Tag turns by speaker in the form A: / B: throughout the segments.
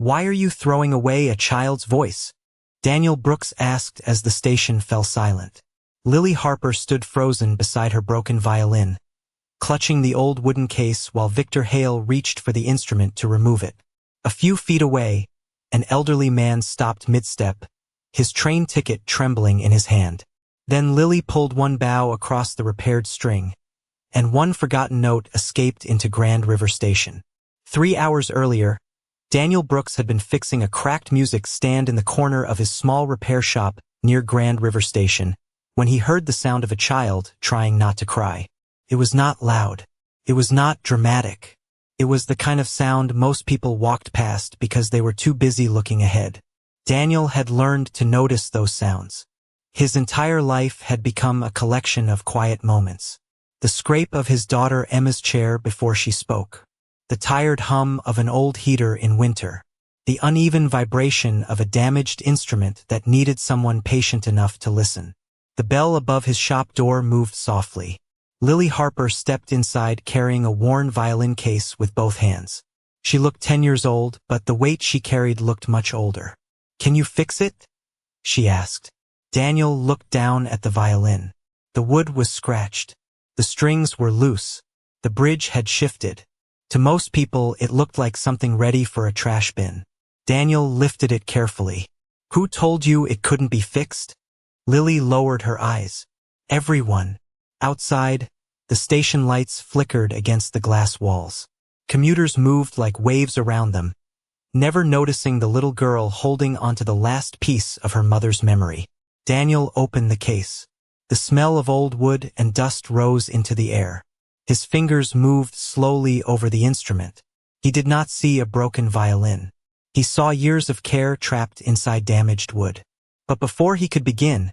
A: "Why are you throwing away a child's voice?" Daniel Brooks asked as the station fell silent. Lily Harper stood frozen beside her broken violin, clutching the old wooden case while Victor Hale reached for the instrument to remove it. A few feet away, an elderly man stopped mid-step, his train ticket trembling in his hand. Then Lily pulled one bow across the repaired string, and one forgotten note escaped into Grand River Station. 3 hours earlier, Daniel Brooks had been fixing a cracked music stand in the corner of his small repair shop near Grand River Station when he heard the sound of a child trying not to cry. It was not loud. It was not dramatic. It was the kind of sound most people walked past because they were too busy looking ahead. Daniel had learned to notice those sounds. His entire life had become a collection of quiet moments. The scrape of his daughter Emma's chair before she spoke. The tired hum of an old heater in winter. The uneven vibration of a damaged instrument that needed someone patient enough to listen. The bell above his shop door moved softly. Lily Harper stepped inside carrying a worn violin case with both hands. She looked 10 years old, but the weight she carried looked much older. "Can you fix it?" she asked. Daniel looked down at the violin. The wood was scratched. The strings were loose. The bridge had shifted. To most people, it looked like something ready for a trash bin. Daniel lifted it carefully. "Who told you it couldn't be fixed?" Lily lowered her eyes. "Everyone." Outside, the station lights flickered against the glass walls. Commuters moved like waves around them, never noticing the little girl holding onto the last piece of her mother's memory. Daniel opened the case. The smell of old wood and dust rose into the air. His fingers moved slowly over the instrument. He did not see a broken violin. He saw years of care trapped inside damaged wood. But before he could begin,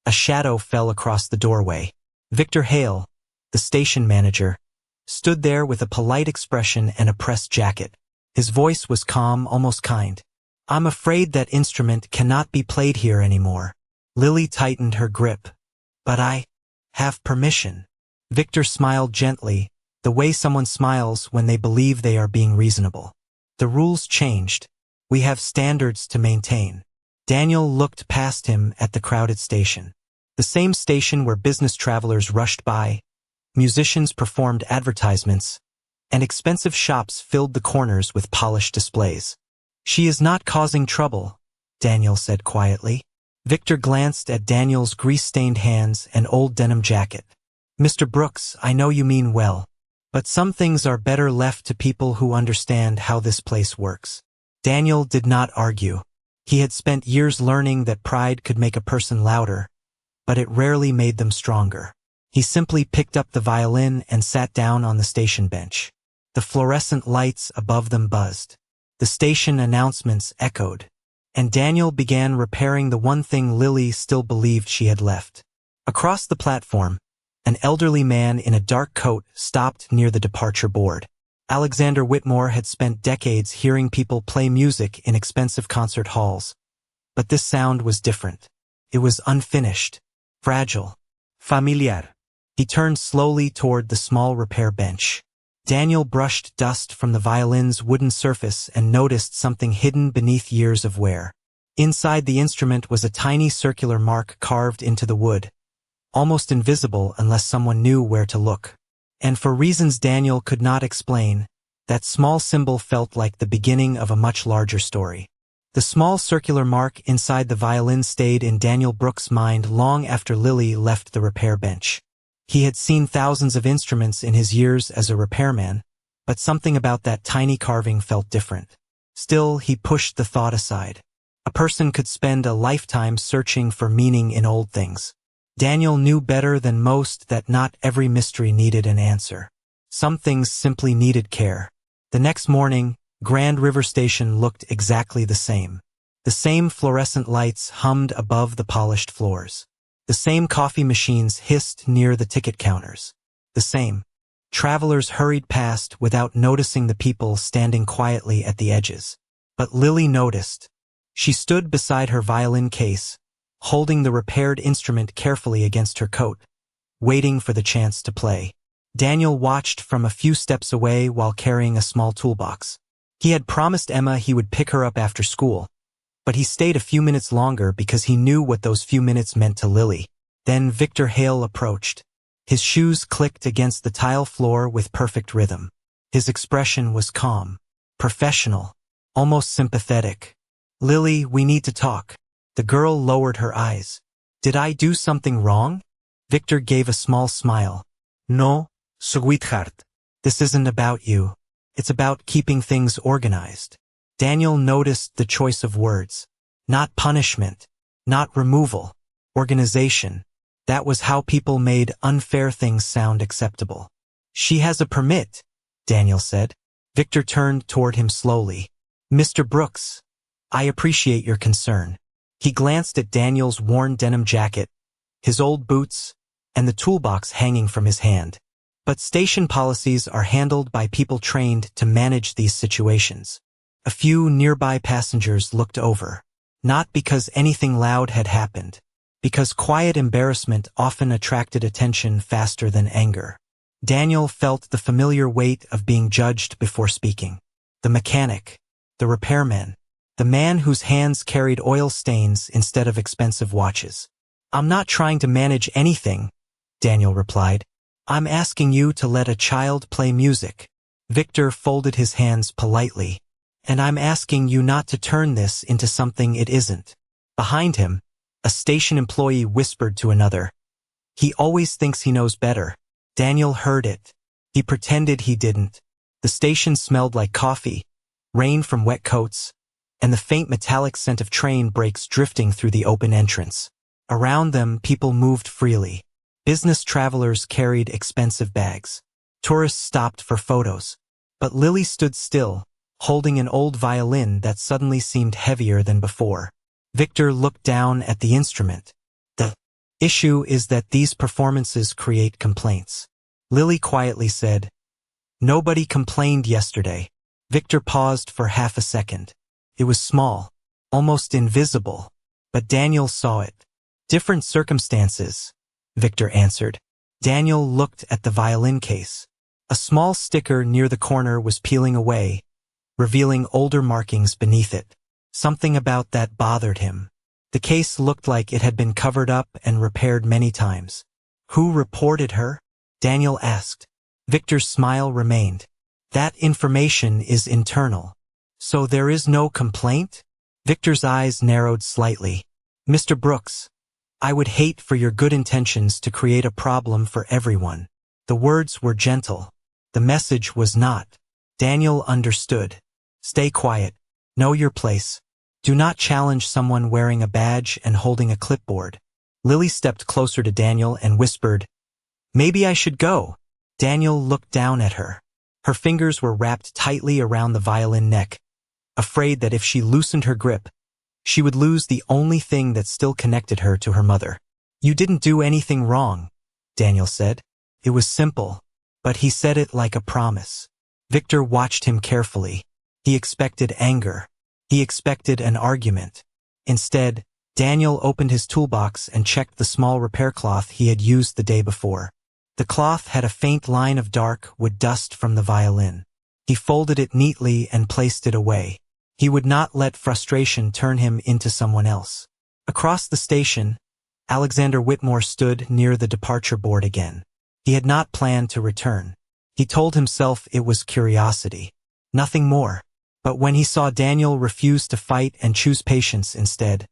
A: a shadow fell across the doorway. Victor Hale, the station manager, stood there with a polite expression and a pressed jacket. His voice was calm, almost kind. "I'm afraid that instrument cannot be played here anymore." Lily tightened her grip. "But I have permission." Victor smiled gently, the way someone smiles when they believe they are being reasonable. "The rules changed. We have standards to maintain." Daniel looked past him at the crowded station. The same station where business travelers rushed by, musicians performed advertisements, and expensive shops filled the corners with polished displays. "She is not causing trouble," Daniel said quietly. Victor glanced at Daniel's grease-stained hands and old denim jacket. "Mr. Brooks, I know you mean well, but some things are better left to people who understand how this place works." Daniel did not argue. He had spent years learning that pride could make a person louder, but it rarely made them stronger. He simply picked up the violin and sat down on the station bench. The fluorescent lights above them buzzed. The station announcements echoed. And Daniel began repairing the one thing Lily still believed she had left. Across the platform, an elderly man in a dark coat stopped near the departure board. Alexander Whitmore had spent decades hearing people play music in expensive concert halls. But this sound was different. It was unfinished, fragile, familiar. He turned slowly toward the small repair bench. Daniel brushed dust from the violin's wooden surface and noticed something hidden beneath years of wear. Inside the instrument was a tiny circular mark carved into the wood, almost invisible unless someone knew where to look. And for reasons Daniel could not explain, that small symbol felt like the beginning of a much larger story. The small circular mark inside the violin stayed in Daniel Brooks' mind long after Lily left the repair bench. He had seen thousands of instruments in his years as a repairman, but something about that tiny carving felt different. Still, he pushed the thought aside. A person could spend a lifetime searching for meaning in old things. Daniel knew better than most that not every mystery needed an answer. Some things simply needed care. The next morning, Grand River Station looked exactly the same. The same fluorescent lights hummed above the polished floors. The same coffee machines hissed near the ticket counters. The same. Travelers hurried past without noticing the people standing quietly at the edges. But Lily noticed. She stood beside her violin case, holding the repaired instrument carefully against her coat, waiting for the chance to play. Daniel watched from a few steps away while carrying a small toolbox. He had promised Emma he would pick her up after school, but he stayed a few minutes longer because he knew what those few minutes meant to Lily. Then Victor Hale approached. His shoes clicked against the tile floor with perfect rhythm. His expression was calm, professional, almost sympathetic. "Lily, we need to talk." The girl lowered her eyes. "Did I do something wrong?" Victor gave a small smile. "No, sweetheart. This isn't about you. It's about keeping things organized." Daniel noticed the choice of words. Not punishment, not removal, organization. That was how people made unfair things sound acceptable. "She has a permit," Daniel said. Victor turned toward him slowly. "Mr. Brooks, I appreciate your concern." He glanced at Daniel's worn denim jacket, his old boots, and the toolbox hanging from his hand. "But station policies are handled by people trained to manage these situations." A few nearby passengers looked over. Not because anything loud had happened, because quiet embarrassment often attracted attention faster than anger. Daniel felt the familiar weight of being judged before speaking. The mechanic, the repairman, the man whose hands carried oil stains instead of expensive watches. "I'm not trying to manage anything," Daniel replied. "I'm asking you to let a child play music." Victor folded his hands politely. "And I'm asking you not to turn this into something it isn't." Behind him, a station employee whispered to another, "He always thinks he knows better." Daniel heard it. He pretended he didn't. The station smelled like coffee, rain from wet coats, and the faint metallic scent of train brakes drifting through the open entrance. Around them, people moved freely. Business travelers carried expensive bags. Tourists stopped for photos. But Lily stood still, holding an old violin that suddenly seemed heavier than before. Victor looked down at the instrument. "The issue is that these performances create complaints." Lily quietly said, "Nobody complained yesterday." Victor paused for half a second. It was small, almost invisible, but Daniel saw it. "Different circumstances," Victor answered. Daniel looked at the violin case. A small sticker near the corner was peeling away, revealing older markings beneath it. Something about that bothered him. The case looked like it had been covered up and repaired many times. "Who reported her?" Daniel asked. Victor's smile remained. "That information is internal." "So there is no complaint?" Victor's eyes narrowed slightly. "Mr. Brooks, I would hate for your good intentions to create a problem for everyone." The words were gentle. The message was not. Daniel understood. Stay quiet. Know your place. Do not challenge someone wearing a badge and holding a clipboard. Lily stepped closer to Daniel and whispered, "Maybe I should go." Daniel looked down at her. Her fingers were wrapped tightly around the violin neck, afraid that if she loosened her grip, she would lose the only thing that still connected her to her mother. "You didn't do anything wrong," Daniel said. It was simple, but he said it like a promise. Victor watched him carefully. He expected anger. He expected an argument. Instead, Daniel opened his toolbox and checked the small repair cloth he had used the day before. The cloth had a faint line of dark wood dust from the violin. He folded it neatly and placed it away. He would not let frustration turn him into someone else. Across the station, Alexander Whitmore stood near the departure board again. He had not planned to return. He told himself it was curiosity, nothing more. But when he saw Daniel refuse to fight and choose patience instead,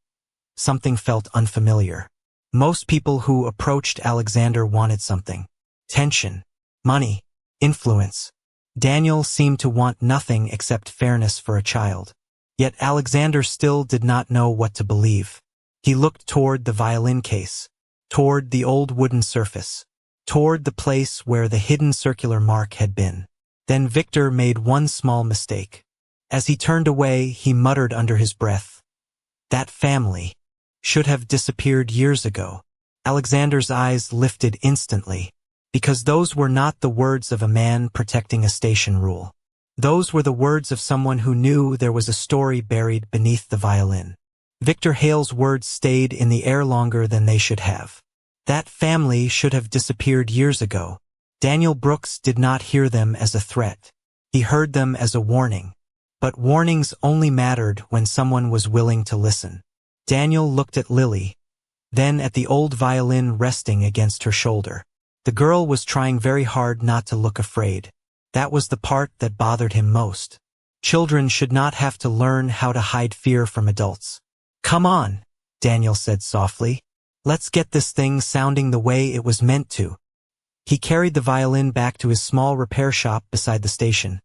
A: something felt unfamiliar. Most people who approached Alexander wanted something. Tension, money, influence. Daniel seemed to want nothing except fairness for a child. Yet Alexander still did not know what to believe. He looked toward the violin case, toward the old wooden surface, toward the place where the hidden circular mark had been. Then Victor made one small mistake. As he turned away, he muttered under his breath, "That family should have disappeared years ago." Alexander's eyes lifted instantly, because those were not the words of a man protecting a station rule. Those were the words of someone who knew there was a story buried beneath the violin. Victor Hale's words stayed in the air longer than they should have. That family should have disappeared years ago. Daniel Brooks did not hear them as a threat. He heard them as a warning. But warnings only mattered when someone was willing to listen. Daniel looked at Lily, then at the old violin resting against her shoulder. The girl was trying very hard not to look afraid. That was the part that bothered him most. Children should not have to learn how to hide fear from adults. "Come on," Daniel said softly. "Let's get this thing sounding the way it was meant to." He carried the violin back to his small repair shop beside the station,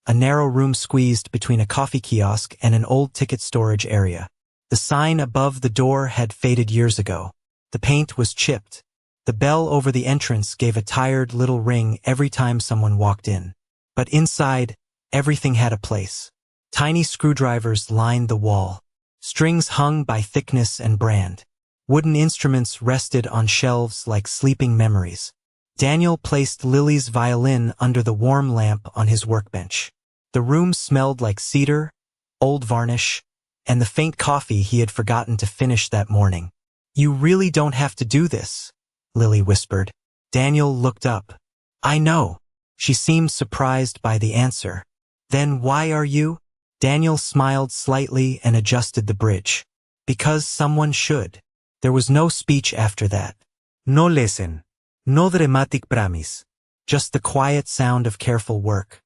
A: a narrow room squeezed between a coffee kiosk and an old ticket storage area. The sign above the door had faded years ago. The paint was chipped. The bell over the entrance gave a tired little ring every time someone walked in. But inside, everything had a place. Tiny screwdrivers lined the wall. Strings hung by thickness and brand. Wooden instruments rested on shelves like sleeping memories. Daniel placed Lily's violin under the warm lamp on his workbench. The room smelled like cedar, old varnish, and the faint coffee he had forgotten to finish that morning. "You really don't have to do this," Lily whispered. Daniel looked up. "I know." She seemed surprised by the answer. "Then why are you?" Daniel smiled slightly and adjusted the bridge. "Because someone should." There was no speech after that. No lesson. No dramatic promise. Just the quiet sound of careful work.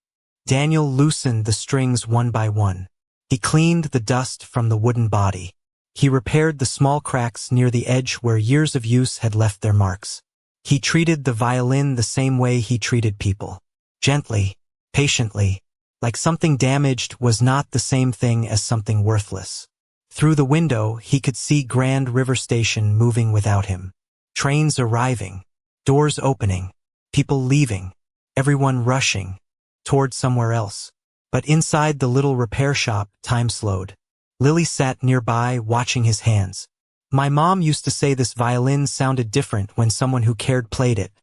A: Daniel loosened the strings one by one. He cleaned the dust from the wooden body. He repaired the small cracks near the edge where years of use had left their marks. He treated the violin the same way he treated people. Gently, patiently, like something damaged was not the same thing as something worthless. Through the window, he could see Grand River Station moving without him. Trains arriving, doors opening, people leaving, everyone rushing toward somewhere else. But inside the little repair shop, time slowed. Lily sat nearby, watching his hands. "My mom used to say this violin sounded different when someone who cared played it,"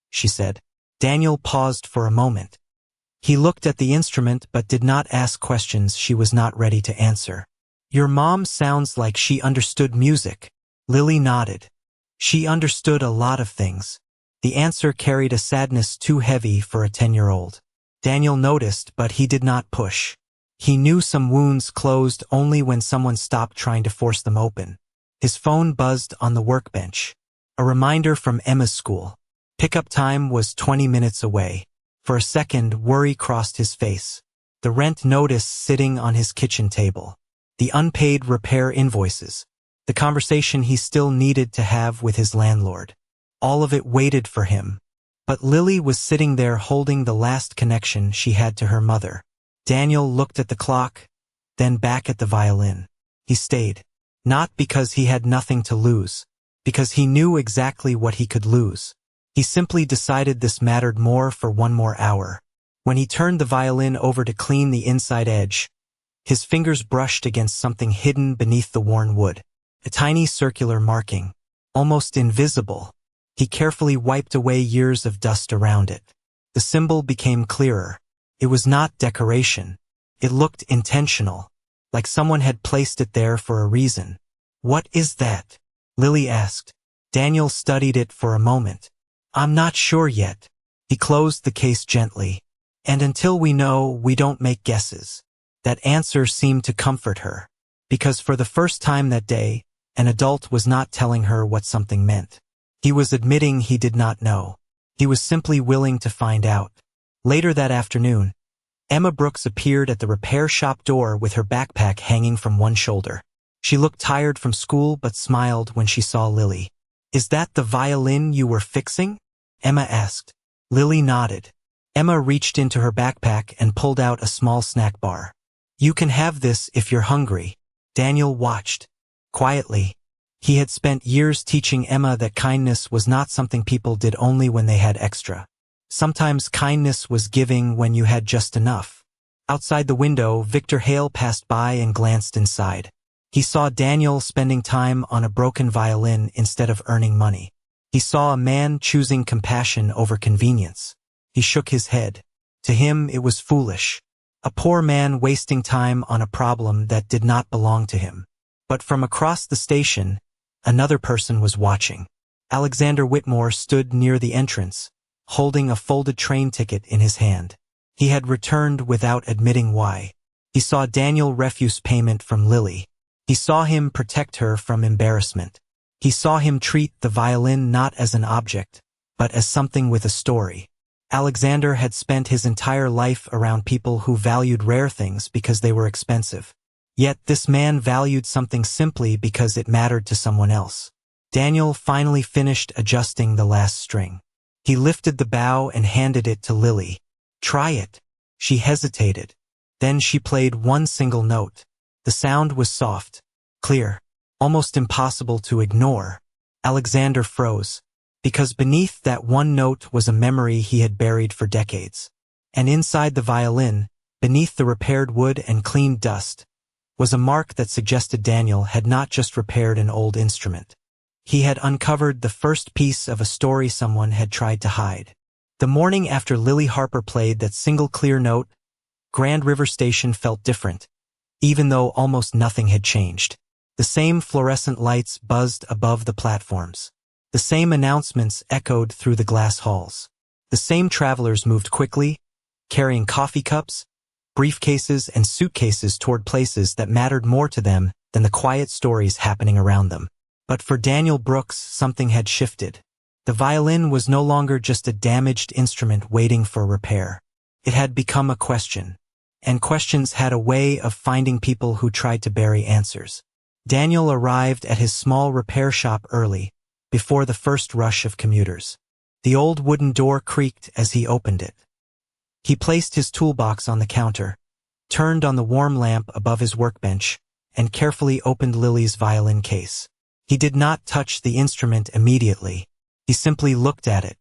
A: she said. Daniel paused for a moment. He looked at the instrument but did not ask questions she was not ready to answer. "Your mom sounds like she understood music." Lily nodded. "She understood a lot of things." The answer carried a sadness too heavy for a 10-year-old. Daniel noticed, but he did not push. He knew some wounds closed only when someone stopped trying to force them open. His phone buzzed on the workbench. A reminder from Emma's school. Pickup time was 20 minutes away. For a second, worry crossed his face. The rent notice sitting on his kitchen table. The unpaid repair invoices. The conversation he still needed to have with his landlord. All of it waited for him. But Lily was sitting there holding the last connection she had to her mother. Daniel looked at the clock, then back at the violin. He stayed. Not because he had nothing to lose, because he knew exactly what he could lose. He simply decided this mattered more for one more hour. When he turned the violin over to clean the inside edge, his fingers brushed against something hidden beneath the worn wood. A tiny circular marking, almost invisible. He carefully wiped away years of dust around it. The symbol became clearer. It was not decoration. It looked intentional, like someone had placed it there for a reason. "What is that?" Lily asked. Daniel studied it for a moment. "I'm not sure yet." He closed the case gently. "And until we know, we don't make guesses." That answer seemed to comfort her, because for the first time that day, an adult was not telling her what something meant. He was admitting he did not know. He was simply willing to find out. Later that afternoon, Emma Brooks appeared at the repair shop door with her backpack hanging from one shoulder. She looked tired from school but smiled when she saw Lily. "Is that the violin you were fixing?" Emma asked. Lily nodded. Emma reached into her backpack and pulled out a small snack bar. "You can have this if you're hungry." Daniel watched. Quietly. He had spent years teaching Emma that kindness was not something people did only when they had extra. Sometimes kindness was giving when you had just enough. Outside the window, Victor Hale passed by and glanced inside. He saw Daniel spending time on a broken violin instead of earning money. He saw a man choosing compassion over convenience. He shook his head. To him, it was foolish. A poor man wasting time on a problem that did not belong to him. But from across the station, another person was watching. Alexander Whitmore stood near the entrance, holding a folded train ticket in his hand. He had returned without admitting why. He saw Daniel refuse payment from Lily. He saw him protect her from embarrassment. He saw him treat the violin not as an object, but as something with a story. Alexander had spent his entire life around people who valued rare things because they were expensive. Yet this man valued something simply because it mattered to someone else. Daniel finally finished adjusting the last string. He lifted the bow and handed it to Lily. "Try it." She hesitated. Then she played one single note. The sound was soft, clear, almost impossible to ignore. Alexander froze, because beneath that one note was a memory he had buried for decades. And inside the violin, beneath the repaired wood and cleaned dust, was a mark that suggested Daniel had not just repaired an old instrument. He had uncovered the first piece of a story someone had tried to hide. The morning after Lily Harper played that single clear note, Grand River Station felt different, even though almost nothing had changed. The same fluorescent lights buzzed above the platforms. The same announcements echoed through the glass halls. The same travelers moved quickly, carrying coffee cups, briefcases, and suitcases toward places that mattered more to them than the quiet stories happening around them. But for Daniel Brooks, something had shifted. The violin was no longer just a damaged instrument waiting for repair. It had become a question. And questions had a way of finding people who tried to bury answers. Daniel arrived at his small repair shop early, before the first rush of commuters. The old wooden door creaked as he opened it. He placed his toolbox on the counter, turned on the warm lamp above his workbench, and carefully opened Lily's violin case. He did not touch the instrument immediately. He simply looked at it.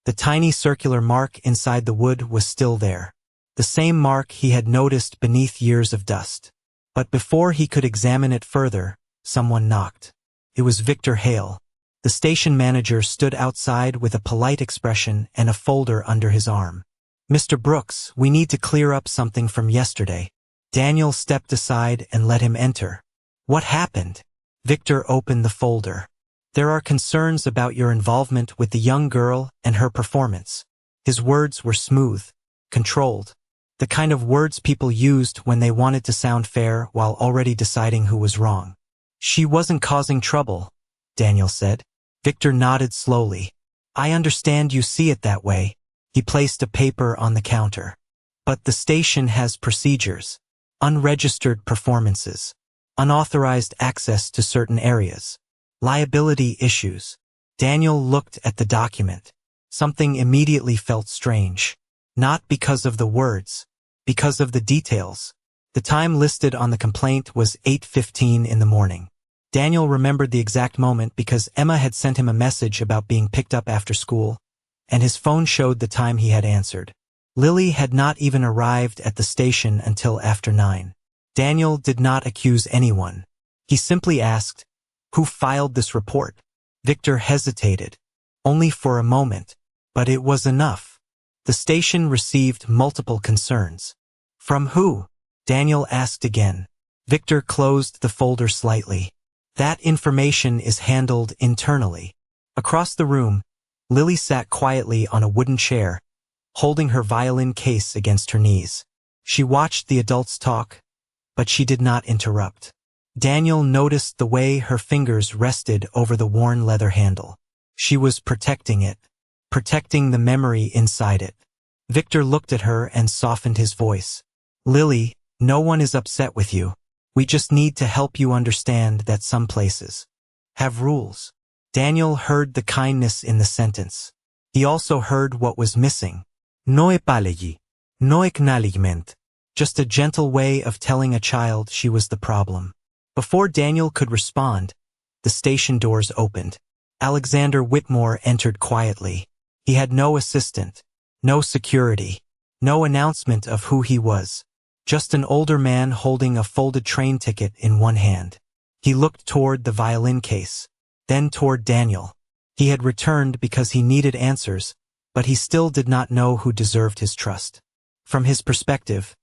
A: The tiny circular mark inside the wood was still there. The same mark he had noticed beneath years of dust. But before he could examine it further, someone knocked. It was Victor Hale. The station manager stood outside with a polite expression and a folder under his arm. "Mr. Brooks, we need to clear up something from yesterday." Daniel stepped aside and let him enter. "What happened?" Victor opened the folder. "There are concerns about your involvement with the young girl and her performance." His words were smooth, controlled. The kind of words people used when they wanted to sound fair while already deciding who was wrong. "She wasn't causing trouble," Daniel said. Victor nodded slowly. "I understand you see it that way." He placed a paper on the counter. "But the station has procedures. Unregistered performances. Unauthorized access to certain areas. Liability issues." Daniel looked at the document. Something immediately felt strange. Not because of the words, because of the details. The time listed on the complaint was 8:15 in the morning. Daniel remembered the exact moment because Emma had sent him a message about being picked up after school, and his phone showed the time he had answered. Lily had not even arrived at the station until after 9. Daniel did not accuse anyone. He simply asked, "Who filed this report?" Victor hesitated, only for a moment, but it was enough. The station received multiple concerns. "From who?" Daniel asked again. Victor closed the folder slightly. "That information is handled internally." Across the room, Lily sat quietly on a wooden chair, holding her violin case against her knees. She watched the adults talk, but she did not interrupt. Daniel noticed the way her fingers rested over the worn leather handle. She was protecting it, protecting the memory inside it. Victor looked at her and softened his voice. "Lily, no one is upset with you. We just need to help you understand that some places have rules." Daniel heard the kindness in the sentence. He also heard what was missing. "No apology, no acknowledgement." Just a gentle way of telling a child she was the problem. Before Daniel could respond, the station doors opened. Alexander Whitmore entered quietly. He had no assistant, no security, no announcement of who he was. Just an older man holding a folded train ticket in one hand. He looked toward the violin case, then toward Daniel. He had returned because he needed answers, but he still did not know who deserved his trust. From his perspective,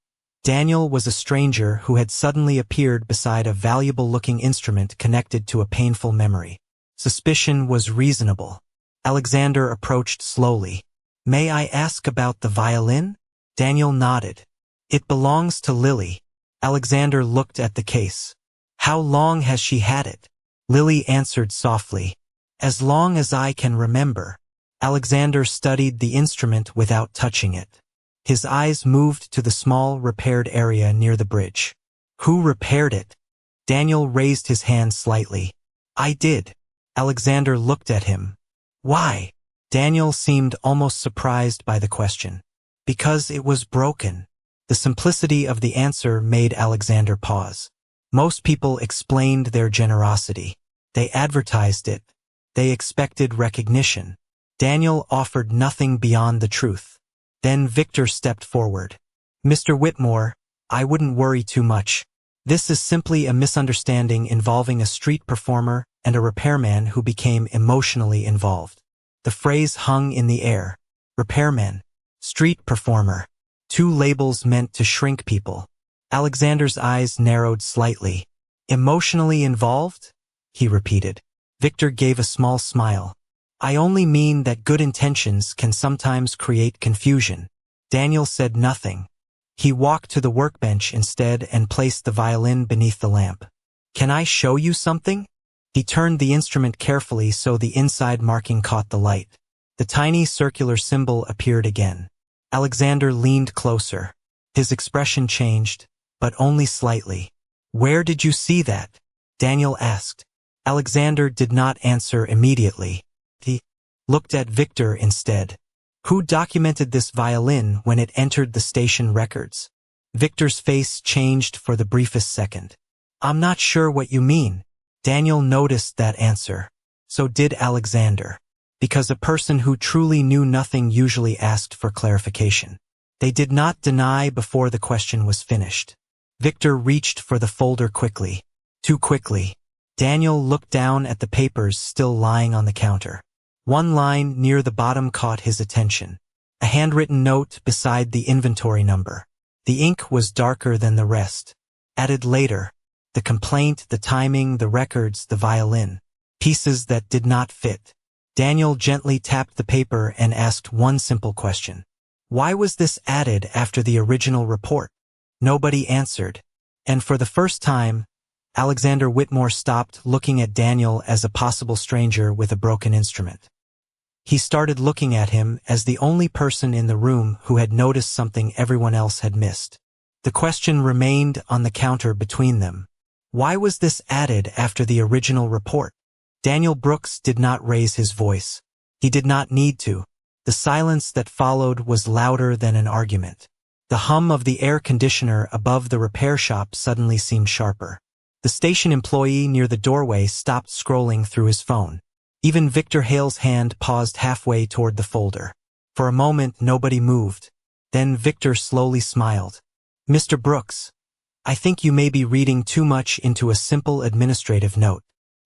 A: Daniel was a stranger who had suddenly appeared beside a valuable-looking instrument connected to a painful memory. Suspicion was reasonable. Alexander approached slowly. "May I ask about the violin?" Daniel nodded. "It belongs to Lily." Alexander looked at the case. How long has she had it? Lily answered softly. As long as I can remember. Alexander studied the instrument without touching it. His eyes moved to the small repaired area near the bridge. Who repaired it? Daniel raised his hand slightly. I did. Alexander looked at him. Why? Daniel seemed almost surprised by the question. Because it was broken. The simplicity of the answer made Alexander pause. Most people explained their generosity. They advertised it. They expected recognition. Daniel offered nothing beyond the truth. Then Victor stepped forward. Mr. Whitmore, I wouldn't worry too much. This is simply a misunderstanding involving a street performer and a repairman who became emotionally involved. The phrase hung in the air. Repairman. Street performer. Two labels meant to shrink people. Alexander's eyes narrowed slightly. Emotionally involved? He repeated. Victor gave a small smile. I only mean that good intentions can sometimes create confusion. Daniel said nothing. He walked to the workbench instead and placed the violin beneath the lamp. Can I show you something? He turned the instrument carefully so the inside marking caught the light. The tiny circular symbol appeared again. Alexander leaned closer. His expression changed, but only slightly. Where did you see that? Daniel asked. Alexander did not answer immediately. He looked at Victor instead. Who documented this violin when it entered the station records? Victor's face changed for the briefest second. I'm not sure what you mean. Daniel noticed that answer. So did Alexander. Because a person who truly knew nothing usually asked for clarification. They did not deny before the question was finished. Victor reached for the folder quickly. Too quickly. Daniel looked down at the papers still lying on the counter. One line near the bottom caught his attention. A handwritten note beside the inventory number. The ink was darker than the rest. Added later. The complaint, the timing, the records, the violin. Pieces that did not fit. Daniel gently tapped the paper and asked one simple question. Why was this added after the original report? Nobody answered. And for the first time, Alexander Whitmore stopped looking at Daniel as a possible stranger with a broken instrument. He started looking at him as the only person in the room who had noticed something everyone else had missed. The question remained on the counter between them. Why was this added after the original report? Daniel Brooks did not raise his voice. He did not need to. The silence that followed was louder than an argument. The hum of the air conditioner above the repair shop suddenly seemed sharper. The station employee near the doorway stopped scrolling through his phone. Even Victor Hale's hand paused halfway toward the folder. For a moment, nobody moved. Then Victor slowly smiled. Mr. Brooks, I think you may be reading too much into a simple administrative note.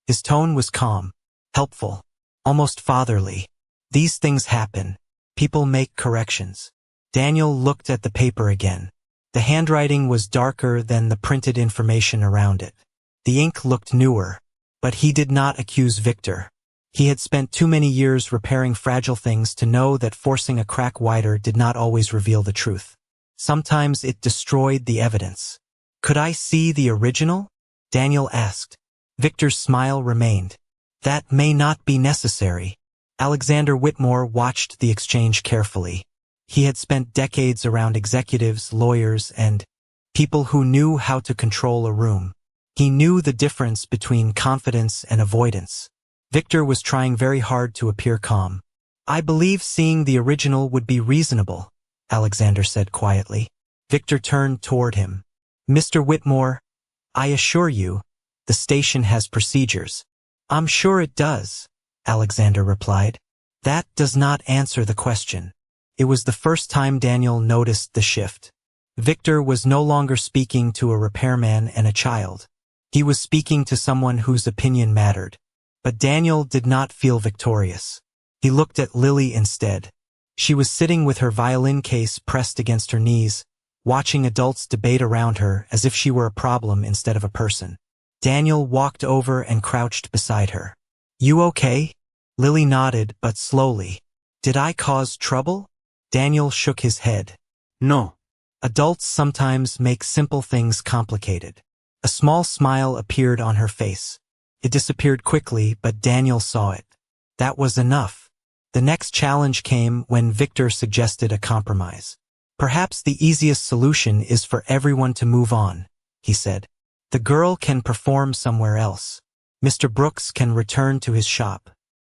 A: His tone was calm, helpful, almost fatherly. These things happen. People make corrections. Daniel looked at the paper again. The handwriting was darker than the printed information around it. The ink looked newer, but he did not accuse Victor. He had spent too many years repairing fragile things to know that forcing a crack wider did not always reveal the truth. Sometimes it destroyed the evidence. Could I see the original? Daniel asked. Victor's smile remained. That may not be necessary. Alexander Whitmore watched the exchange carefully. He had spent decades around executives, lawyers, and people who knew how to control a room. He knew the difference between confidence and avoidance. Victor was trying very hard to appear calm. I believe seeing the original would be reasonable, Alexander said quietly. Victor turned toward him. Mr. Whitmore, I assure you, the station has procedures. I'm sure it does, Alexander replied. That does not answer the question. It was the first time Daniel noticed the shift. Victor was no longer speaking to a repairman and a child. He was speaking to someone whose opinion mattered. But Daniel did not feel victorious. He looked at Lily instead. She was sitting with her violin case pressed against her knees, watching adults debate around her as if she were a problem instead of a person. Daniel walked over and crouched beside her. You okay? Lily nodded, but slowly. Did I cause trouble? Daniel shook his head.
B: No.
A: Adults sometimes make simple things complicated. A small smile appeared on her face. It disappeared quickly, but Daniel saw it. That was enough. The next challenge came when Victor suggested a compromise. Perhaps the easiest solution is for everyone to move on, he said. The girl can perform somewhere else. Mr. Brooks can return to his shop.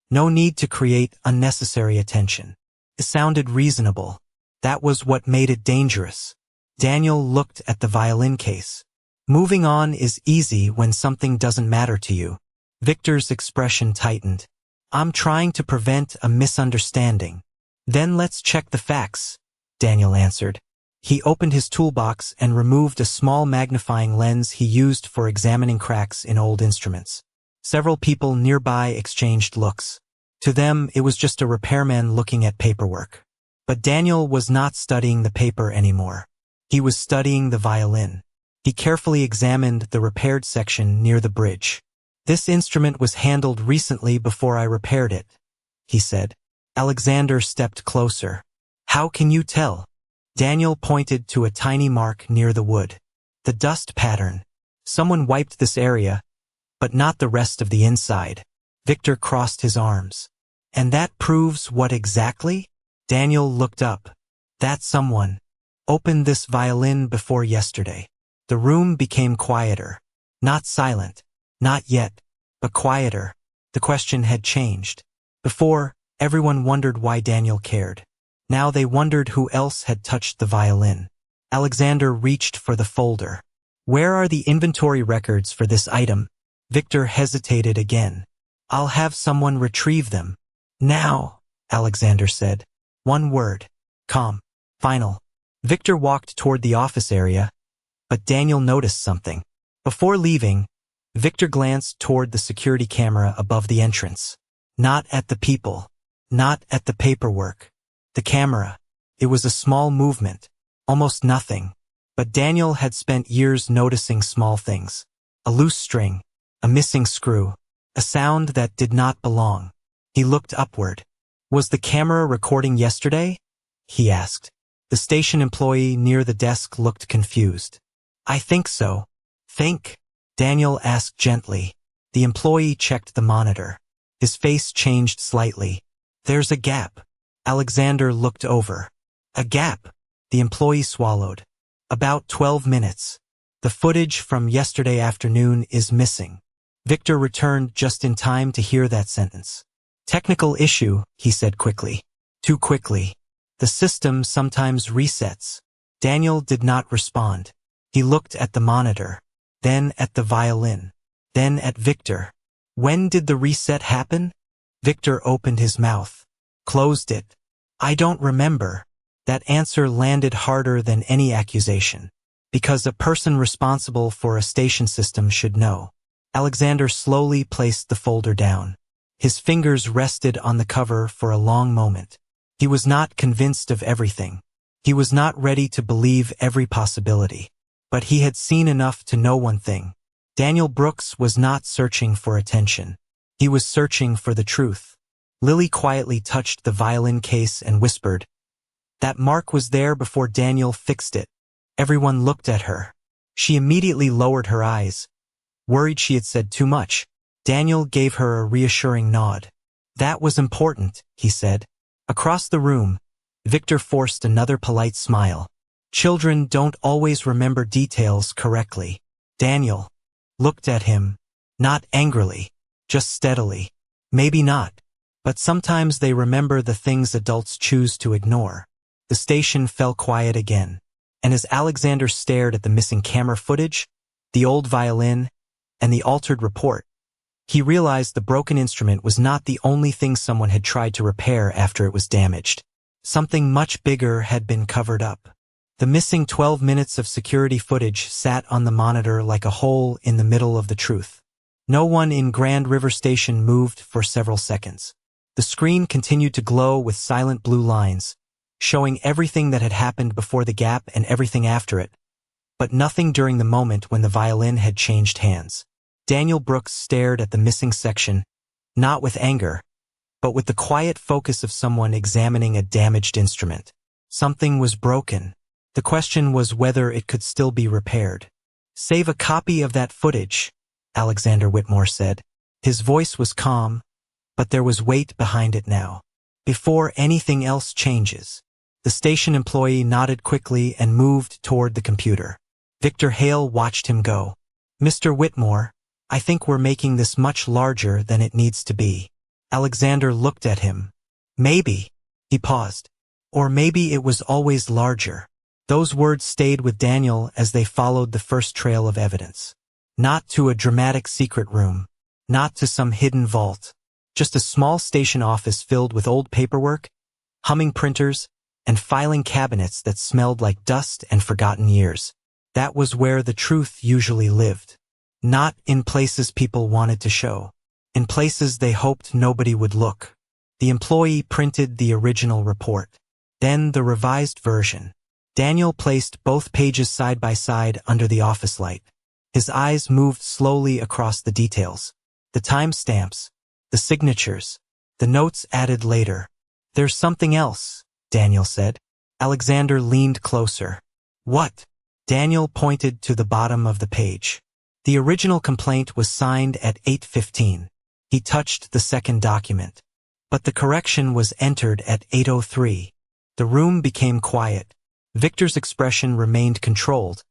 A: No need to create unnecessary attention. It sounded reasonable. That was what made it dangerous. Daniel looked at the violin case. Moving on is easy when something doesn't matter to you. Victor's expression tightened. I'm trying to prevent a misunderstanding. Then let's check the facts, Daniel answered. He opened his toolbox and removed a small magnifying lens he used for examining cracks in old instruments. Several people nearby exchanged looks. To them, it was just a repairman looking at paperwork. But Daniel was not studying the paper anymore. He was studying the violin. He carefully examined the repaired section near the bridge. This instrument was handled recently before I repaired it, he said. Alexander stepped closer. How can you tell? Daniel pointed to a tiny mark near the wood. The dust pattern. Someone wiped this area, but not the rest of the inside. Victor crossed his arms. And that proves what exactly? Daniel looked up. That someone opened this violin before yesterday. The room became quieter. Not silent. Not yet. But quieter. The question had changed. Before, everyone wondered why Daniel cared. Now they wondered who else had touched the violin. Alexander reached for the folder. Where are the inventory records for this item? Victor hesitated again. I'll have someone retrieve them. Now, Alexander said. One word. Calm. Final. Victor walked toward the office area, but Daniel noticed something. Before leaving, Victor glanced toward the security camera above the entrance. Not at the people. Not at the paperwork. The camera. It was a small movement. Almost nothing. But Daniel had spent years noticing small things. A loose string. A missing screw. A sound that did not belong. He looked upward. Was the camera recording yesterday? He asked. The station employee near the desk looked confused. I think so. Think? Daniel asked gently. The employee checked the monitor. His face changed slightly. There's a gap. Alexander looked over. A gap. The employee swallowed. About 12 minutes. The footage from yesterday afternoon is missing. Victor returned just in time to hear that sentence. Technical issue, he said quickly. Too quickly. The system sometimes resets. Daniel did not respond. He looked at the monitor, then at the violin, then at Victor. When did the reset happen? Victor opened his mouth, closed it. I don't remember. That answer landed harder than any accusation. Because a person responsible for a station system should know. Alexander slowly placed the folder down. His fingers rested on the cover for a long moment. He was not convinced of everything. He was not ready to believe every possibility. But he had seen enough to know one thing. Daniel Brooks was not searching for attention. He was searching for the truth. Lily quietly touched the violin case and whispered. That mark was there before Daniel fixed it. Everyone looked at her. She immediately lowered her eyes. Worried she had said too much. Daniel gave her a reassuring nod. That was important, he said. Across the room, Victor forced another polite smile. Children don't always remember details correctly. Daniel looked at him, not angrily, just steadily. Maybe not, but sometimes they remember the things adults choose to ignore. The station fell quiet again, and as Alexander stared at the missing camera footage, the old violin, and the altered report, he realized the broken instrument was not the only thing someone had tried to repair after it was damaged. Something much bigger had been covered up. The missing 12 minutes of security footage sat on the monitor like a hole in the middle of the truth. No one in Grand River Station moved for several seconds. The screen continued to glow with silent blue lines, showing everything that had happened before the gap and everything after it, but nothing during the moment when the violin had changed hands. Daniel Brooks stared at the missing section, not with anger, but with the quiet focus of someone examining a damaged instrument. Something was broken. The question was whether it could still be repaired. "Save a copy of that footage," Alexander Whitmore said. His voice was calm, but there was weight behind it now. "Before anything else changes." The station employee nodded quickly and moved toward the computer. Victor Hale watched him go. "Mr. Whitmore, I think we're making this much larger than it needs to be." Alexander looked at him. "Maybe." He paused. "Or maybe it was always larger." Those words stayed with Daniel as they followed the first trail of evidence. Not to a dramatic secret room. Not to some hidden vault. Just a small station office filled with old paperwork, humming printers, and filing cabinets that smelled like dust and forgotten years. That was where the truth usually lived. Not in places people wanted to show. In places they hoped nobody would look. The employee printed the original report. Then the revised version. Daniel placed both pages side by side under the office light. His eyes moved slowly across the details. The timestamps, the signatures, the notes added later. "There's something else," Daniel said. Alexander leaned closer. "What?" Daniel pointed to the bottom of the page. The original complaint was signed at 8:15. He touched the second document. But the correction was entered at 8:03. The room became quiet. Victor's expression remained controlled,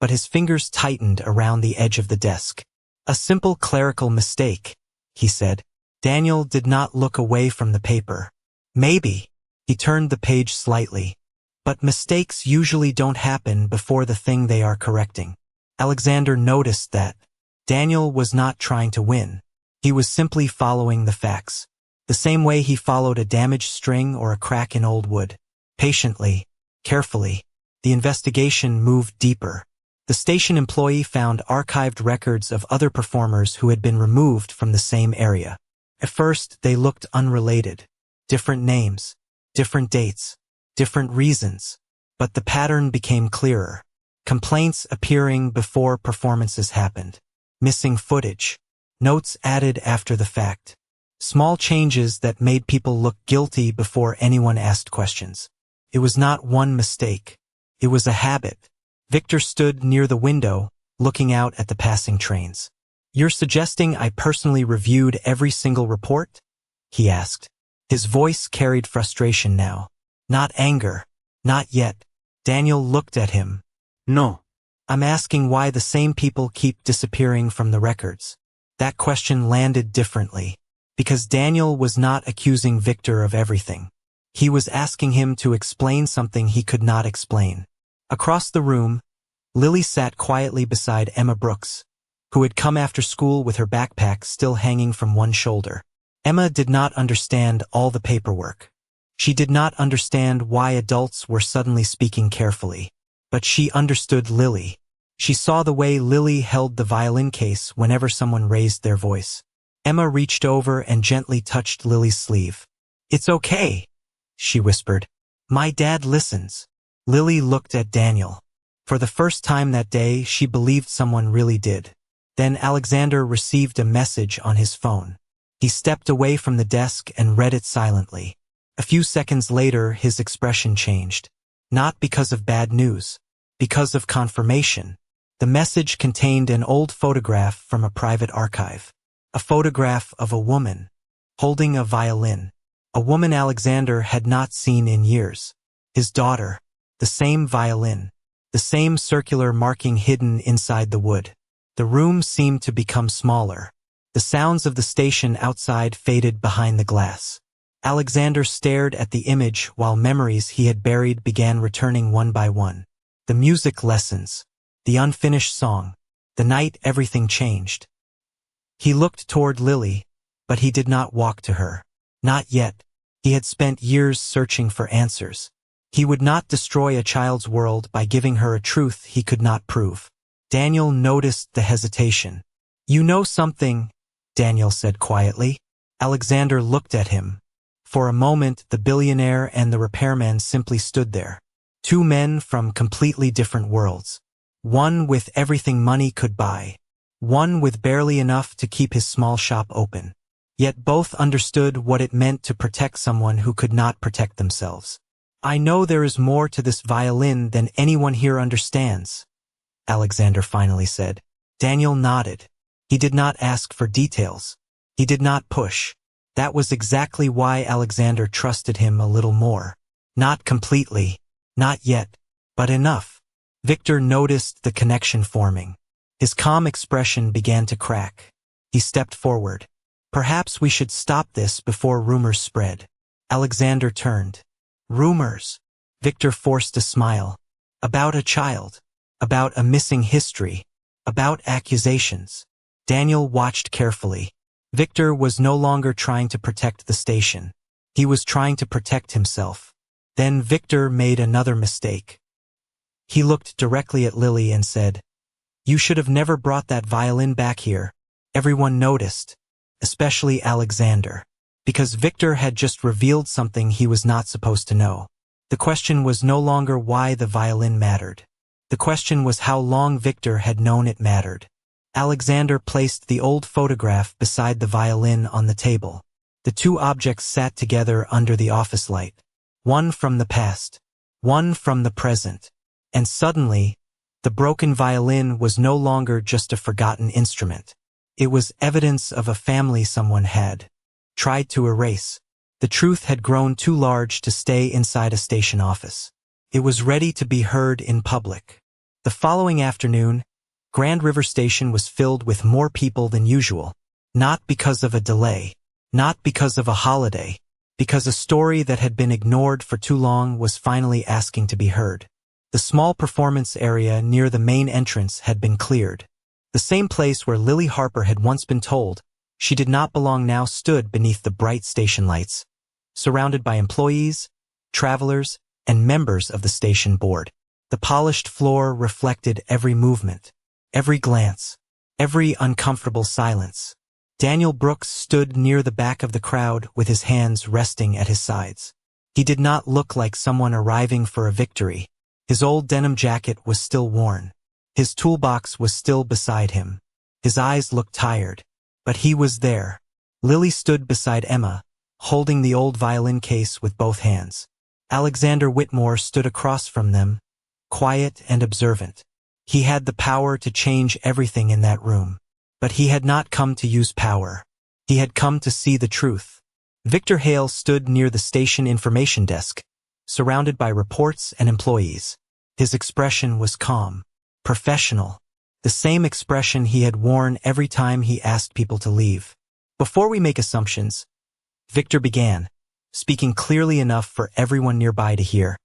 A: but his fingers tightened around the edge of the desk. "A simple clerical mistake," he said. Daniel did not look away from the paper. "Maybe." He turned the page slightly. "But mistakes usually don't happen before the thing they are correcting." Alexander noticed that. Daniel was not trying to win. He was simply following the facts. The same way he followed a damaged string or a crack in old wood. Patiently, carefully. The investigation moved deeper. The station employee found archived records of other performers who had been removed from the same area. At first, they looked unrelated. Different names, different dates, different reasons. But the pattern became clearer. Complaints appearing before performances happened. Missing footage. Notes added after the fact. Small changes that made people look guilty before anyone asked questions. It was not one mistake. It was a habit. Victor stood near the window, looking out at the passing trains. "You're suggesting I personally reviewed every single report?" he asked. His voice carried frustration now. Not anger. Not yet. Daniel looked at him. "No. I'm asking why the same people keep disappearing from the records." That question landed differently. Because Daniel was not accusing Victor of everything. He was asking him to explain something he could not explain. Across the room, Lily sat quietly beside Emma Brooks, who had come after school with her backpack still hanging from one shoulder. Emma did not understand all the paperwork. She did not understand why adults were suddenly speaking carefully. But she understood Lily. She saw the way Lily held the violin case whenever someone raised their voice. Emma reached over and gently touched Lily's sleeve. "It's okay," she whispered. "My dad listens." Lily looked at Daniel. For the first time that day, she believed someone really did. Then Alexander received a message on his phone. He stepped away from the desk and read it silently. A few seconds later, his expression changed. Not because of bad news. Because of confirmation. The message contained an old photograph from a private archive. A photograph of a woman, holding a violin. A woman Alexander had not seen in years. His daughter. The same violin. The same circular marking hidden inside the wood. The room seemed to become smaller. The sounds of the station outside faded behind the glass. Alexander stared at the image while memories he had buried began returning one by one. The music lessons. The unfinished song. The night everything changed. He looked toward Lily, but he did not walk to her. Not yet. He had spent years searching for answers. He would not destroy a child's world by giving her a truth he could not prove. Daniel noticed the hesitation. "You know something," Daniel said quietly. Alexander looked at him. For a moment, the billionaire and the repairman simply stood there. Two men from completely different worlds. One with everything money could buy. One with barely enough to keep his small shop open. Yet both understood what it meant to protect someone who could not protect themselves. I know there is more to this violin than anyone here understands, Alexander finally said. Daniel nodded. He did not ask for details. He did not push. That was exactly why Alexander trusted him a little more. Not completely. Not yet. But enough. Victor noticed the connection forming. His calm expression began to crack. He stepped forward. Perhaps we should stop this before rumors spread. Alexander turned. Rumors. Victor forced a smile. About a child. About a missing history. About accusations. Daniel watched carefully. Victor was no longer trying to protect the station. He was trying to protect himself. Then Victor made another mistake. He looked directly at Lily and said, "You should have never brought that violin back here." Everyone noticed, especially Alexander, because Victor had just revealed something he was not supposed to know. The question was no longer why the violin mattered. The question was how long Victor had known it mattered. Alexander placed the old photograph beside the violin on the table. The two objects sat together under the office light. One from the past, one from the present. And suddenly, the broken violin was no longer just a forgotten instrument. It was evidence of a family someone had tried to erase. The truth had grown too large to stay inside a station office. It was ready to be heard in public. The following afternoon, Grand River Station was filled with more people than usual. Not because of a delay, not because of a holiday, because a story that had been ignored for too long was finally asking to be heard. The small performance area near the main entrance had been cleared. The same place where Lily Harper had once been told she did not belong now stood beneath the bright station lights, surrounded by employees, travelers, and members of the station board. The polished floor reflected every movement, every glance, every uncomfortable silence. Daniel Brooks stood near the back of the crowd with his hands resting at his sides. He did not look like someone arriving for a victory. His old denim jacket was still worn. His toolbox was still beside him. His eyes looked tired, but he was there. Lily stood beside Emma, holding the old violin case with both hands. Alexander Whitmore stood across from them, quiet and observant. He had the power to change everything in that room. But he had not come to use power. He had come to see the truth. Victor Hale stood near the station information desk, surrounded by reports and employees. His expression was calm, professional, the same expression he had worn every time he asked people to leave. Before we make assumptions, Victor began, speaking clearly enough for everyone nearby to hear.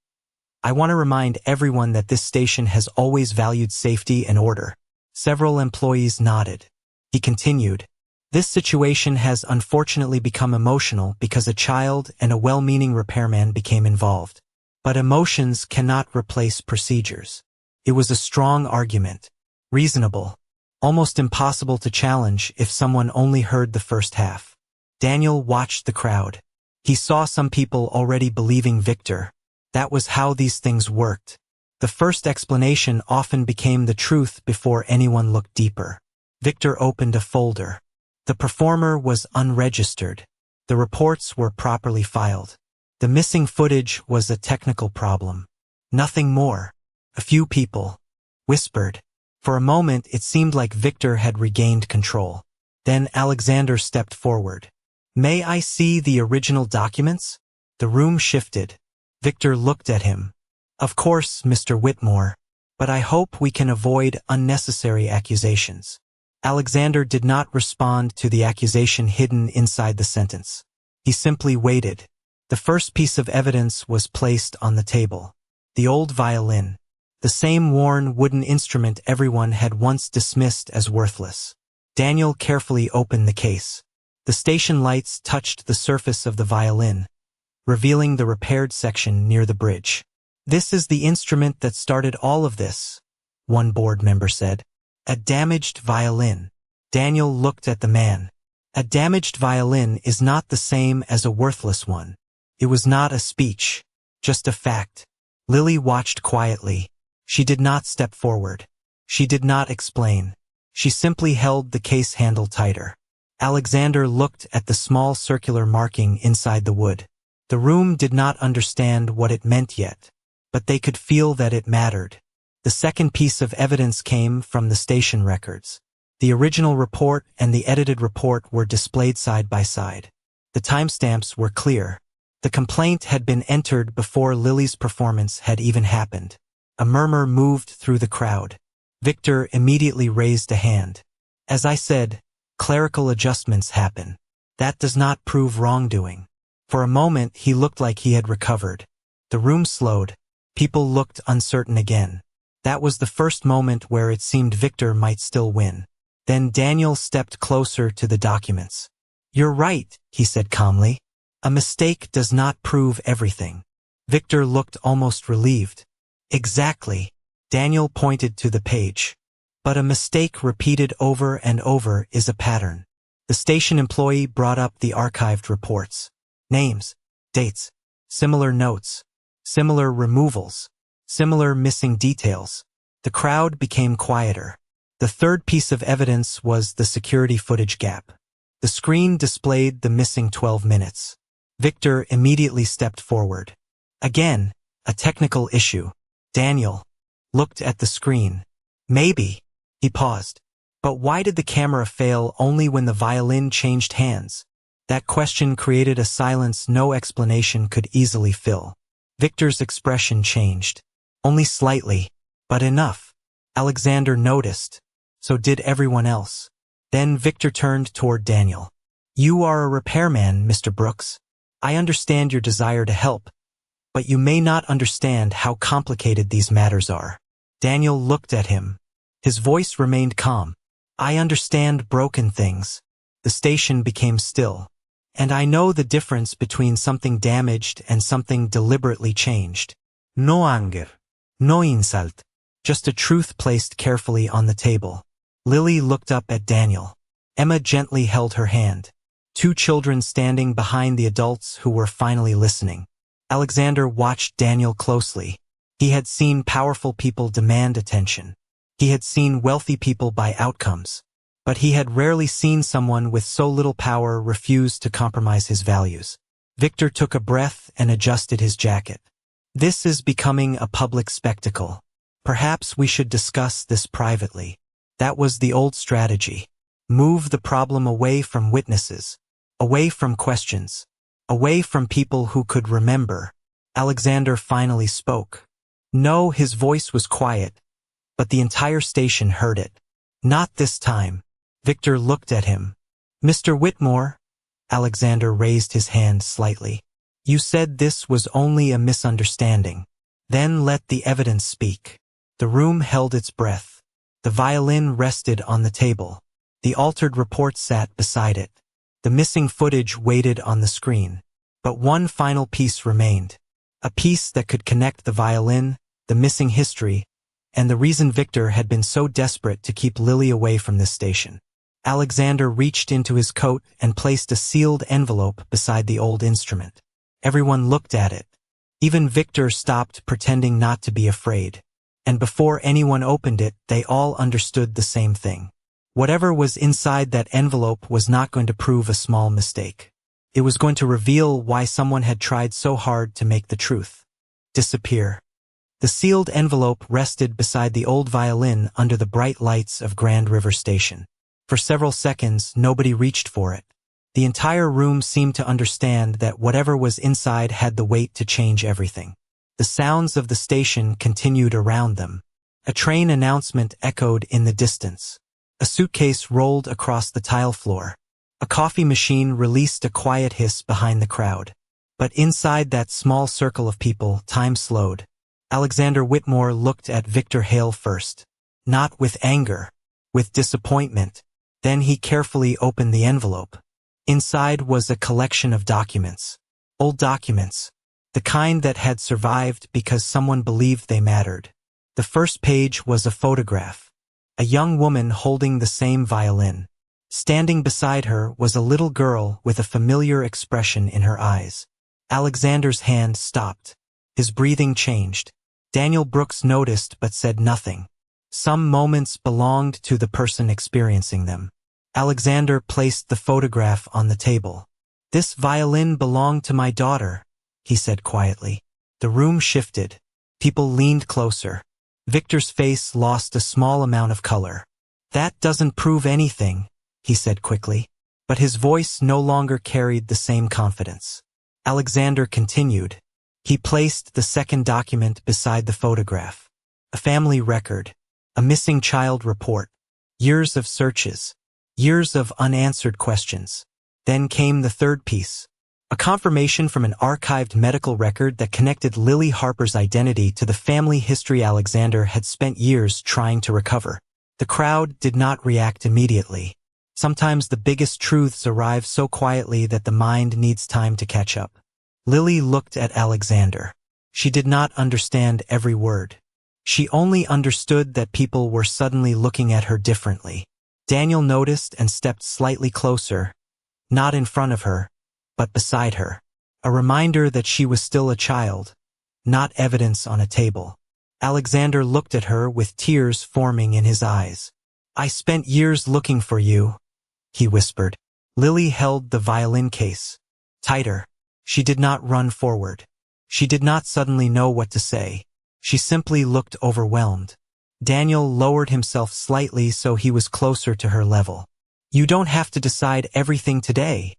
A: I want to remind everyone that this station has always valued safety and order. Several employees nodded. He continued, this situation has unfortunately become emotional because a child and a well-meaning repairman became involved. But emotions cannot replace procedures. It was a strong argument, reasonable, almost impossible to challenge if someone only heard the first half. Daniel watched the crowd. He saw some people already believing Victor. That was how these things worked. The first explanation often became the truth before anyone looked deeper. Victor opened a folder. The performer was unregistered. The reports were properly filed. The missing footage was a technical problem. Nothing more. A few people whispered. For a moment it seemed like Victor had regained control. Then Alexander stepped forward. May I see the original documents? The room shifted. Victor looked at him. Of course, Mr. Whitmore, but I hope we can avoid unnecessary accusations. Alexander did not respond to the accusation hidden inside the sentence. He simply waited. The first piece of evidence was placed on the table. The old violin. The same worn wooden instrument everyone had once dismissed as worthless. Daniel carefully opened the case. The station lights touched the surface of the violin, revealing the repaired section near the bridge. This is the instrument that started all of this, one board member said. A damaged violin. Daniel looked at the man. A damaged violin is not the same as a worthless one. It was not a speech, just a fact. Lily watched quietly. She did not step forward. She did not explain. She simply held the case handle tighter. Alexander looked at the small circular marking inside the wood. The room did not understand what it meant yet, but they could feel that it mattered. The second piece of evidence came from the station records. The original report and the edited report were displayed side by side. The timestamps were clear. The complaint had been entered before Lily's performance had even happened. A murmur moved through the crowd. Victor immediately raised a hand. As I said, clerical adjustments happen. That does not prove wrongdoing. For a moment he looked like he had recovered. The room slowed. People looked uncertain again. That was the first moment where it seemed Victor might still win. Then Daniel stepped closer to the documents. "You're right," he said calmly. "A mistake does not prove everything." Victor looked almost relieved. "Exactly." Daniel pointed to the page. "But a mistake repeated over and over is a pattern." The station employee brought up the archived reports. Names, dates, similar notes, similar removals, similar missing details. The crowd became quieter. The third piece of evidence was the security footage gap. The screen displayed the missing 12 minutes. Victor immediately stepped forward. Again, a technical issue. Daniel looked at the screen. "Maybe." He paused. "But why did the camera fail only when the violin changed hands?" That question created a silence no explanation could easily fill. Victor's expression changed. Only slightly, but enough. Alexander noticed. So did everyone else. Then Victor turned toward Daniel. "You are a repairman, Mr. Brooks. I understand your desire to help, but you may not understand how complicated these matters are." Daniel looked at him. His voice remained calm. "I understand broken things." The station became still. "And I know the difference between something damaged and something deliberately changed. No anger. No insult. Just a truth placed carefully on the table." Lily looked up at Daniel. Emma gently held her hand. Two children standing behind the adults who were finally listening. Alexander watched Daniel closely. He had seen powerful people demand attention. He had seen wealthy people buy outcomes. But he had rarely seen someone with so little power refuse to compromise his values. Victor took a breath and adjusted his jacket. "This is becoming a public spectacle. Perhaps we should discuss this privately." That was the old strategy. Move the problem away from witnesses, away from questions, away from people who could remember. Alexander finally spoke. No, his voice was quiet, but the entire station heard it. "Not this time." Victor looked at him. "Mr. Whitmore," Alexander raised his hand slightly. "You said this was only a misunderstanding. Then let the evidence speak." The room held its breath. The violin rested on the table. The altered report sat beside it. The missing footage waited on the screen. But one final piece remained. A piece that could connect the violin, the missing history, and the reason Victor had been so desperate to keep Lily away from this station. Alexander reached into his coat and placed a sealed envelope beside the old instrument. Everyone looked at it. Even Victor stopped pretending not to be afraid. And before anyone opened it, they all understood the same thing. Whatever was inside that envelope was not going to prove a small mistake. It was going to reveal why someone had tried so hard to make the truth disappear. The sealed envelope rested beside the old violin under the bright lights of Grand River Station. For several seconds, nobody reached for it. The entire room seemed to understand that whatever was inside had the weight to change everything. The sounds of the station continued around them. A train announcement echoed in the distance. A suitcase rolled across the tile floor. A coffee machine released a quiet hiss behind the crowd. But inside that small circle of people, time slowed. Alexander Whitmore looked at Victor Hale first. Not with anger, with disappointment. Then he carefully opened the envelope. Inside was a collection of documents. Old documents. The kind that had survived because someone believed they mattered. The first page was a photograph. A young woman holding the same violin. Standing beside her was a little girl with a familiar expression in her eyes. Alexander's hand stopped. His breathing changed. Daniel Brooks noticed but said nothing. Some moments belonged to the person experiencing them. Alexander placed the photograph on the table. "This violin belonged to my daughter," he said quietly. The room shifted. People leaned closer. Victor's face lost a small amount of color. That doesn't prove anything, he said quickly. But his voice no longer carried the same confidence. Alexander continued. He placed the second document beside the photograph. A family record. A missing child report. Years of searches. Years of unanswered questions. Then came the third piece. A confirmation from an archived medical record that connected Lily Harper's identity to the family history Alexander had spent years trying to recover. The crowd did not react immediately. Sometimes the biggest truths arrive so quietly that the mind needs time to catch up. Lily looked at Alexander. She did not understand every word. She only understood that people were suddenly looking at her differently. Daniel noticed and stepped slightly closer, not in front of her, but beside her. A reminder that she was still a child, not evidence on a table. Alexander looked at her with tears forming in his eyes. I spent years looking for you, he whispered. Lily held the violin case tighter. She did not run forward. She did not suddenly know what to say. She simply looked overwhelmed. Daniel lowered himself slightly so he was closer to her level. You don't have to decide everything today,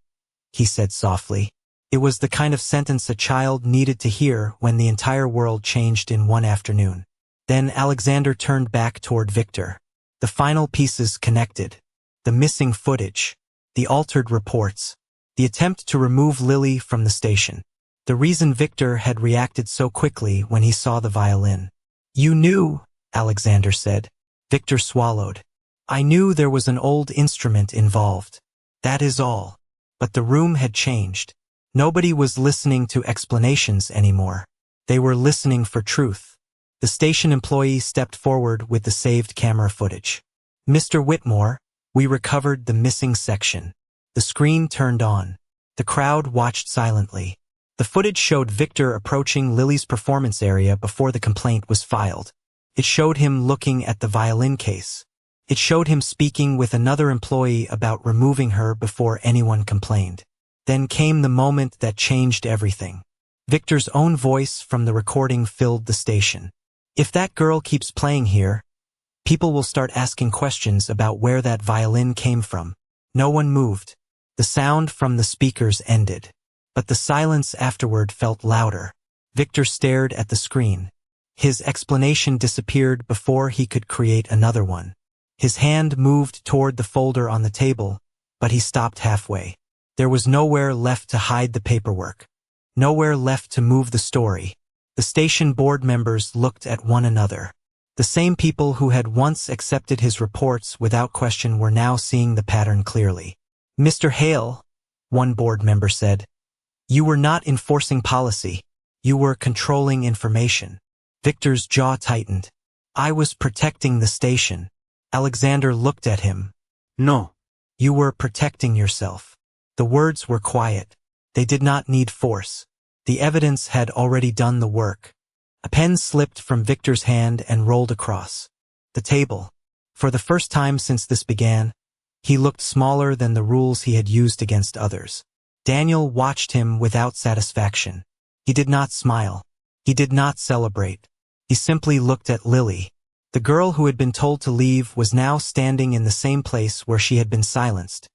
A: he said softly. It was the kind of sentence a child needed to hear when the entire world changed in one afternoon. Then Alexander turned back toward Victor. The final pieces connected. The missing footage. The altered reports. The attempt to remove Lily from the station. The reason Victor had reacted so quickly when he saw the violin. You knew, Alexander said. Victor swallowed. I knew there was an old instrument involved. That is all. But the room had changed. Nobody was listening to explanations anymore. They were listening for truth. The station employee stepped forward with the saved camera footage. Mr. Whitmore, we recovered the missing section. The screen turned on. The crowd watched silently. The footage showed Victor approaching Lily's performance area before the complaint was filed. It showed him looking at the violin case. It showed him speaking with another employee about removing her before anyone complained. Then came the moment that changed everything. Victor's own voice from the recording filled the station. If that girl keeps playing here, people will start asking questions about where that violin came from. No one moved. The sound from the speakers ended. But the silence afterward felt louder. Victor stared at the screen. His explanation disappeared before he could create another one. His hand moved toward the folder on the table, but he stopped halfway. There was nowhere left to hide the paperwork. Nowhere left to move the story. The station board members looked at one another. The same people who had once accepted his reports without question were now seeing the pattern clearly. Mr. Hale, one board member said, you were not enforcing policy. You were controlling information. Victor's jaw tightened. I was protecting the station. Alexander looked at him. No. You were protecting yourself. The words were quiet. They did not need force. The evidence had already done the work. A pen slipped from Victor's hand and rolled across the table. For the first time since this began, he looked smaller than the rules he had used against others. Daniel watched him without satisfaction. He did not smile. He did not celebrate. He simply looked at Lily. The girl who had been told to leave was now standing in the same place where she had been silenced,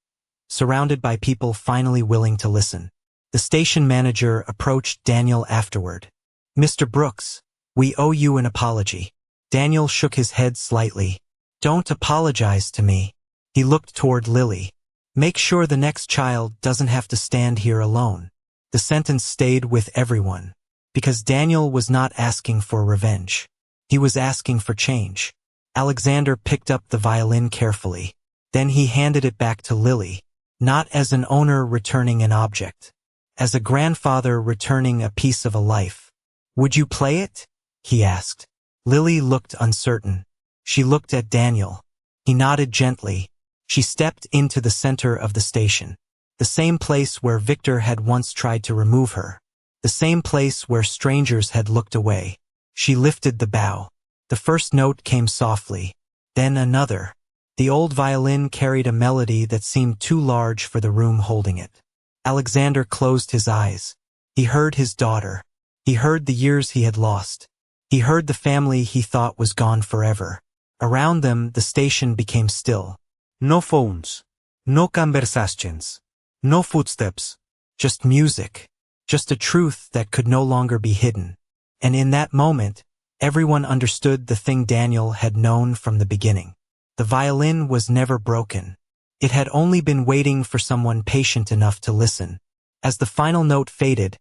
A: surrounded by people finally willing to listen. The station manager approached Daniel afterward. Mr. Brooks, we owe you an apology. Daniel shook his head slightly. Don't apologize to me. He looked toward Lily. Make sure the next child doesn't have to stand here alone. The sentence stayed with everyone, because Daniel was not asking for revenge. He was asking for change. Alexander picked up the violin carefully. Then he handed it back to Lily, not as an owner returning an object, as a grandfather returning a piece of a life. Would you play it? He asked. Lily looked uncertain. She looked at Daniel. He nodded gently. She stepped into the center of the station, the same place where Victor had once tried to remove her, the same place where strangers had looked away. She lifted the bow. The first note came softly, then another. The old violin carried a melody that seemed too large for the room holding it. Alexander closed his eyes. He heard his daughter. He heard the years he had lost. He heard the family he thought was gone forever. Around them, the station became still. No phones. No conversations. No footsteps. Just music. Just a truth that could no longer be hidden. And in that moment, everyone understood the thing Daniel had known from the beginning. The violin was never broken. It had only been waiting for someone patient enough to listen. As the final note faded,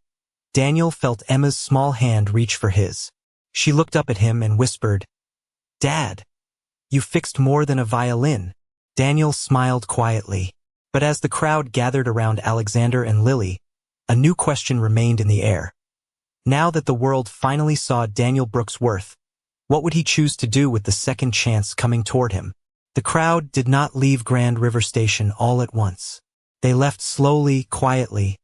A: Daniel felt Emma's small hand reach for his. She looked up at him and whispered, "Dad, you fixed more than a violin." Daniel smiled quietly, but as the crowd gathered around Alexander and Lily, a new question remained in the air. Now that the world finally saw Daniel Brooks' worth, what would he choose to do with the second chance coming toward him? The crowd did not leave Grand River Station all at once. They left slowly, quietly,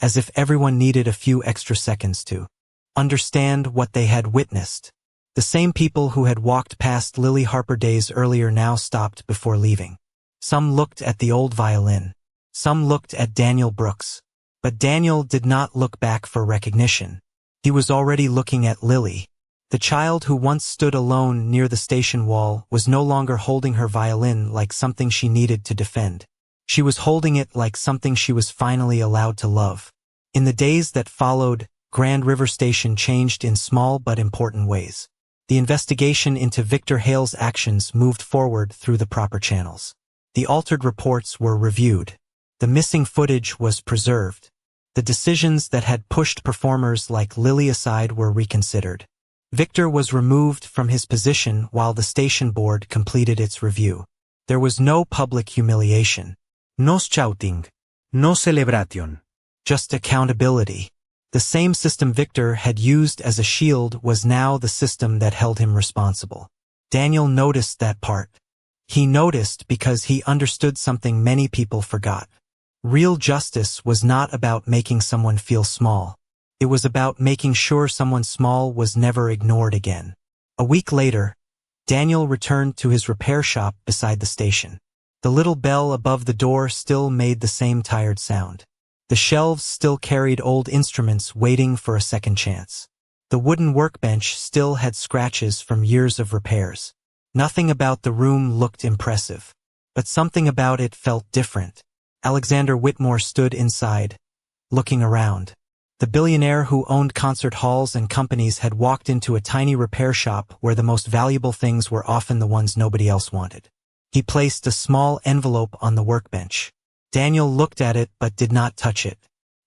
A: as if everyone needed a few extra seconds to understand what they had witnessed. The same people who had walked past Lily Harper days earlier now stopped before leaving. Some looked at the old violin. Some looked at Daniel Brooks. But Daniel did not look back for recognition. He was already looking at Lily. The child who once stood alone near the station wall was no longer holding her violin like something she needed to defend. She was holding it like something she was finally allowed to love. In the days that followed, Grand River Station changed in small but important ways. The investigation into Victor Hale's actions moved forward through the proper channels. The altered reports were reviewed. The missing footage was preserved. The decisions that had pushed performers like Lily aside were reconsidered. Victor was removed from his position while the station board completed its review. There was no public humiliation. No shouting. No celebration. Just accountability. The same system Victor had used as a shield was now the system that held him responsible. Daniel noticed that part. He noticed because he understood something many people forgot. Real justice was not about making someone feel small. It was about making sure someone small was never ignored again. A week later, Daniel returned to his repair shop beside the station. The little bell above the door still made the same tired sound. The shelves still carried old instruments waiting for a second chance. The wooden workbench still had scratches from years of repairs. Nothing about the room looked impressive, but something about it felt different. Alexander Whitmore stood inside, looking around. The billionaire who owned concert halls and companies had walked into a tiny repair shop where the most valuable things were often the ones nobody else wanted. He placed a small envelope on the workbench. Daniel looked at it but did not touch it.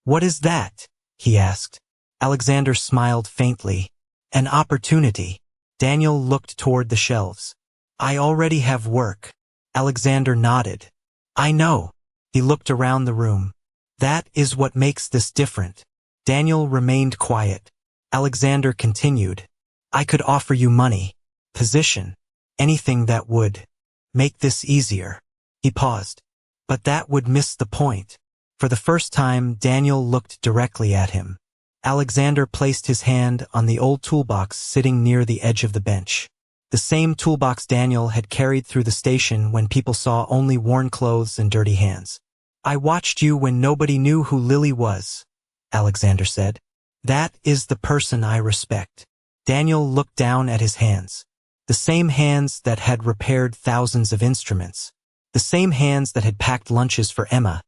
A: "What is that?" he asked. Alexander smiled faintly. "An opportunity." Daniel looked toward the shelves. "I already have work." Alexander nodded. "I know." He looked around the room. "That is what makes this different." Daniel remained quiet. Alexander continued. "I could offer you money, position, anything that would make this easier." He paused. "But that would miss the point." For the first time, Daniel looked directly at him. Alexander placed his hand on the old toolbox sitting near the edge of the bench. The same toolbox Daniel had carried through the station when people saw only worn clothes and dirty hands. "I watched you when nobody knew who Lily was," Alexander said. "That is the person I respect." Daniel looked down at his hands. The same hands that had repaired thousands of instruments. The same hands that had packed lunches for Emma,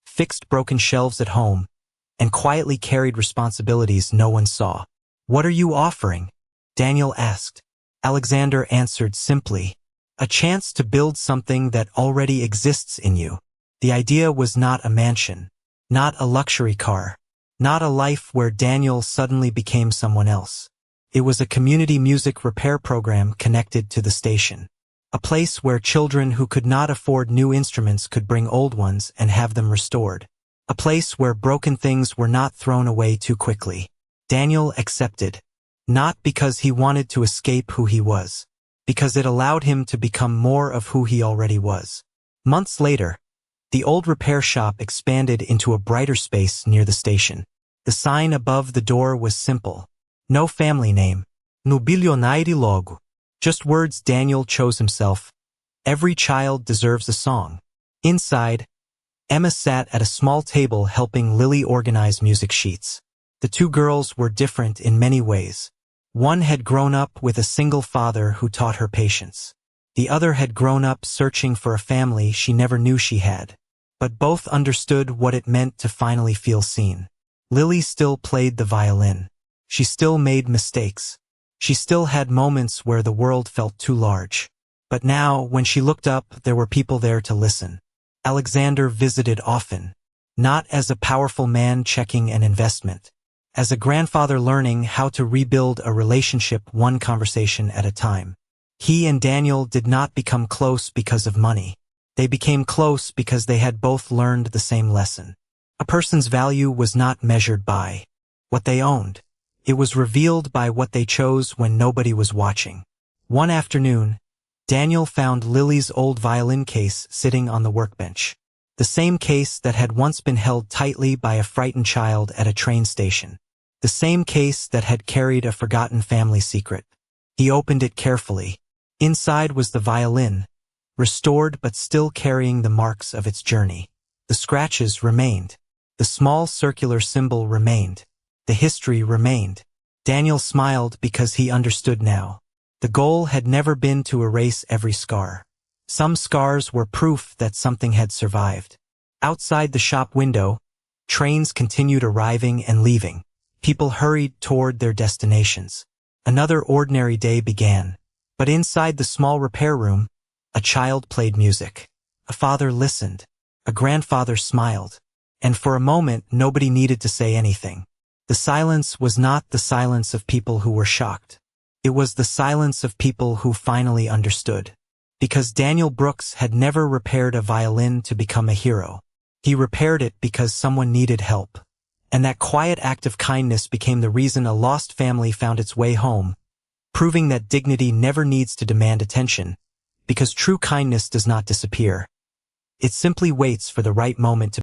A: fixed broken shelves at home, and quietly carried responsibilities no one saw. "What are you offering?" Daniel asked. Alexander answered simply, "A chance to build something that already exists in you." The idea was not a mansion, not a luxury car, not a life where Daniel suddenly became someone else. It was a community music repair program connected to the station. A place where children who could not afford new instruments could bring old ones and have them restored. A place where broken things were not thrown away too quickly. Daniel accepted, not because he wanted to escape who he was, because it allowed him to become more of who he already was. Months later, the old repair shop expanded into a brighter space near the station. The sign above the door was simple. No family name. No Billionaire logo. Just words Daniel chose himself. Every child deserves a song. Inside, Emma sat at a small table helping Lily organize music sheets. The two girls were different in many ways. One had grown up with a single father who taught her patience. The other had grown up searching for a family she never knew she had. But both understood what it meant to finally feel seen. Lily still played the violin. She still made mistakes. She still had moments where the world felt too large. But now, when she looked up, there were people there to listen. Alexander visited often. Not as a powerful man checking an investment. As a grandfather learning how to rebuild a relationship one conversation at a time. He and Daniel did not become close because of money. They became close because they had both learned the same lesson. A person's value was not measured by what they owned. It was revealed by what they chose when nobody was watching. One afternoon, Daniel found Lily's old violin case sitting on the workbench. The same case that had once been held tightly by a frightened child at a train station. The same case that had carried a forgotten family secret. He opened it carefully. Inside was the violin, restored but still carrying the marks of its journey. The scratches remained. The small circular symbol remained. The history remained. Daniel smiled because he understood now. The goal had never been to erase every scar. Some scars were proof that something had survived. Outside the shop window, trains continued arriving and leaving. People hurried toward their destinations. Another ordinary day began. But inside the small repair room, a child played music. A father listened. A grandfather smiled. And for a moment, nobody needed to say anything. The silence was not the silence of people who were shocked. It was the silence of people who finally understood. Because Daniel Brooks had never repaired a violin to become a hero. He repaired it because someone needed help. And that quiet act of kindness became the reason a lost family found its way home, proving that dignity never needs to demand attention, because true kindness does not disappear. It simply waits for the right moment to